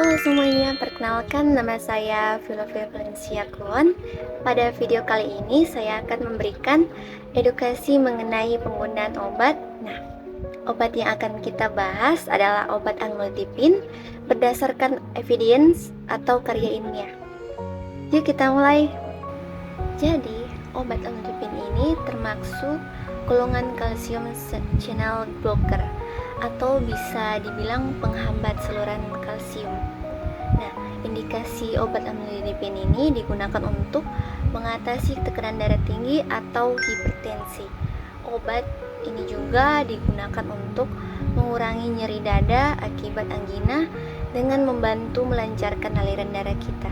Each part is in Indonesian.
Halo semuanya, perkenalkan nama saya Filovia Valencia Klon. Pada video kali ini saya akan memberikan edukasi mengenai penggunaan obat. Nah, obat yang akan kita bahas adalah obat amlodipin berdasarkan evidence atau karya ilmiah. Yuk kita mulai. Jadi, obat amlodipin ini termasuk golongan kalsium channel blocker atau bisa dibilang penghambat saluran kalsium. Nah, indikasi obat amlodipin ini digunakan untuk mengatasi tekanan darah tinggi atau hipertensi. Obat ini juga digunakan untuk mengurangi nyeri dada akibat angina dengan membantu melancarkan aliran darah kita.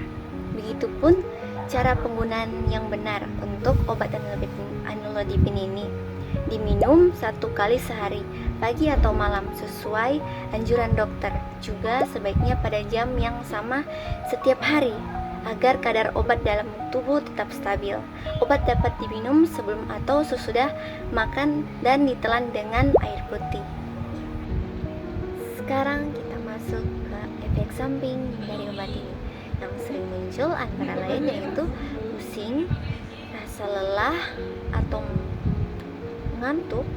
Begitupun cara penggunaan yang benar untuk obat amlodipin ini. Diminum 1 kali sehari, pagi atau malam sesuai anjuran dokter. Juga sebaiknya pada jam yang sama setiap hari agar kadar obat dalam tubuh tetap stabil. Obat dapat diminum sebelum atau sesudah makan dan ditelan dengan air putih. Sekarang kita masuk ke efek samping dari obat ini. Yang sering muncul antara lain yaitu pusing, rasa lelah atau ngantuk,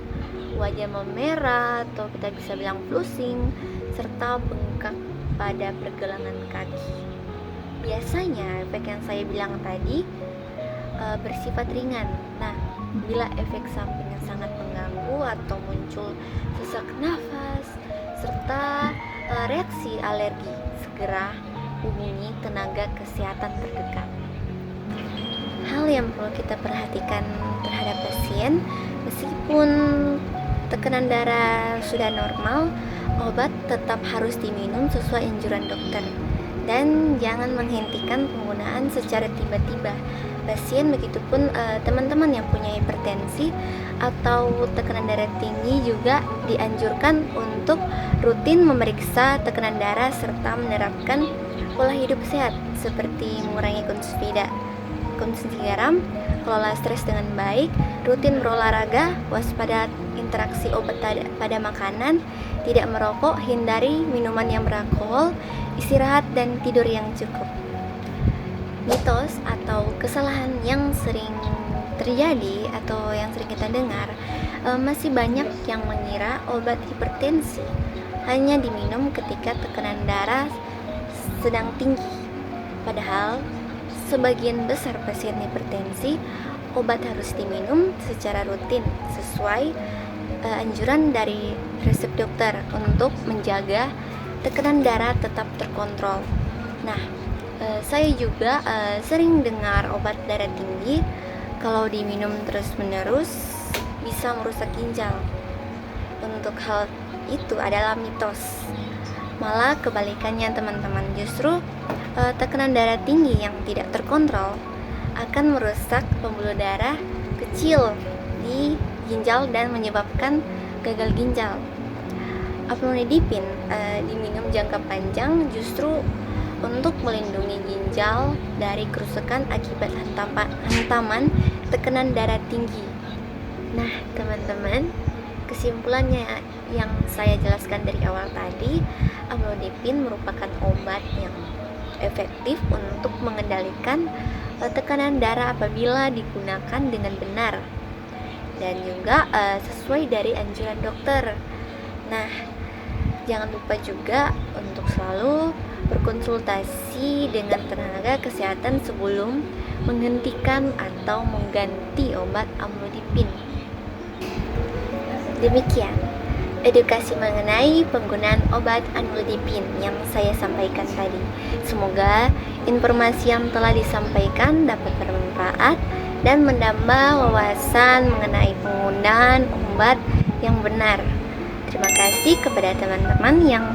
wajah memerah atau kita bisa bilang flusing, serta bengkak pada pergelangan kaki. Biasanya efek yang saya bilang tadi bersifat ringan. Nah, bila efek sampingnya sangat mengganggu atau muncul sesak nafas serta reaksi alergi, segera hubungi tenaga kesehatan terdekat. Hal yang perlu kita perhatikan terhadap pasien, meskipun tekanan darah sudah normal, obat tetap harus diminum sesuai anjuran dokter dan jangan menghentikan penggunaan secara tiba-tiba. Pasien begitupun teman-teman yang punya hipertensi atau tekanan darah tinggi juga dianjurkan untuk rutin memeriksa tekanan darah serta menerapkan pola hidup sehat seperti mengurangi konsumsi garam, kelola stres dengan baik, rutin berolahraga, waspada interaksi obat pada makanan, tidak merokok, hindari minuman yang beralkohol, istirahat dan tidur yang cukup. Mitos atau kesalahan yang sering terjadi atau yang sering kita dengar, masih banyak yang mengira obat hipertensi hanya diminum ketika tekanan darah sedang tinggi. Padahal sebagian besar pasien hipertensi, obat harus diminum secara rutin sesuai anjuran dari resep dokter untuk menjaga tekanan darah tetap terkontrol. Nah, saya juga sering dengar obat darah tinggi kalau diminum terus-menerus bisa merusak ginjal. Untuk hal itu adalah mitos. Malah kebalikannya teman-teman, justru tekanan darah tinggi yang tidak terkontrol akan merusak pembuluh darah kecil di ginjal dan menyebabkan gagal ginjal. Amlodipin diminum jangka panjang justru untuk melindungi ginjal dari kerusakan akibat hantaman tekanan darah tinggi. Nah, teman-teman, kesimpulannya yang saya jelaskan dari awal tadi, amlodipin merupakan obat yang efektif untuk mengendalikan tekanan darah apabila digunakan dengan benar dan juga sesuai dari anjuran dokter. Nah, jangan lupa juga untuk selalu berkonsultasi dengan tenaga kesehatan sebelum menghentikan atau mengganti obat amlodipin. Demikian edukasi mengenai penggunaan obat amlodipin yang saya sampaikan tadi. Semoga informasi yang telah disampaikan dapat bermanfaat dan menambah wawasan mengenai penggunaan obat yang benar. Terima kasih kepada teman-teman yang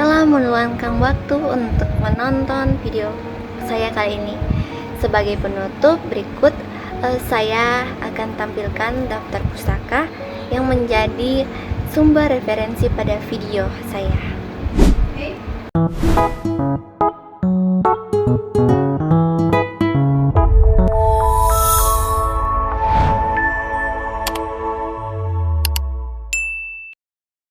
telah meluangkan waktu untuk menonton video saya kali ini. Sebagai penutup, berikut saya akan tampilkan daftar pustaka yang menjadi sumber referensi pada video saya.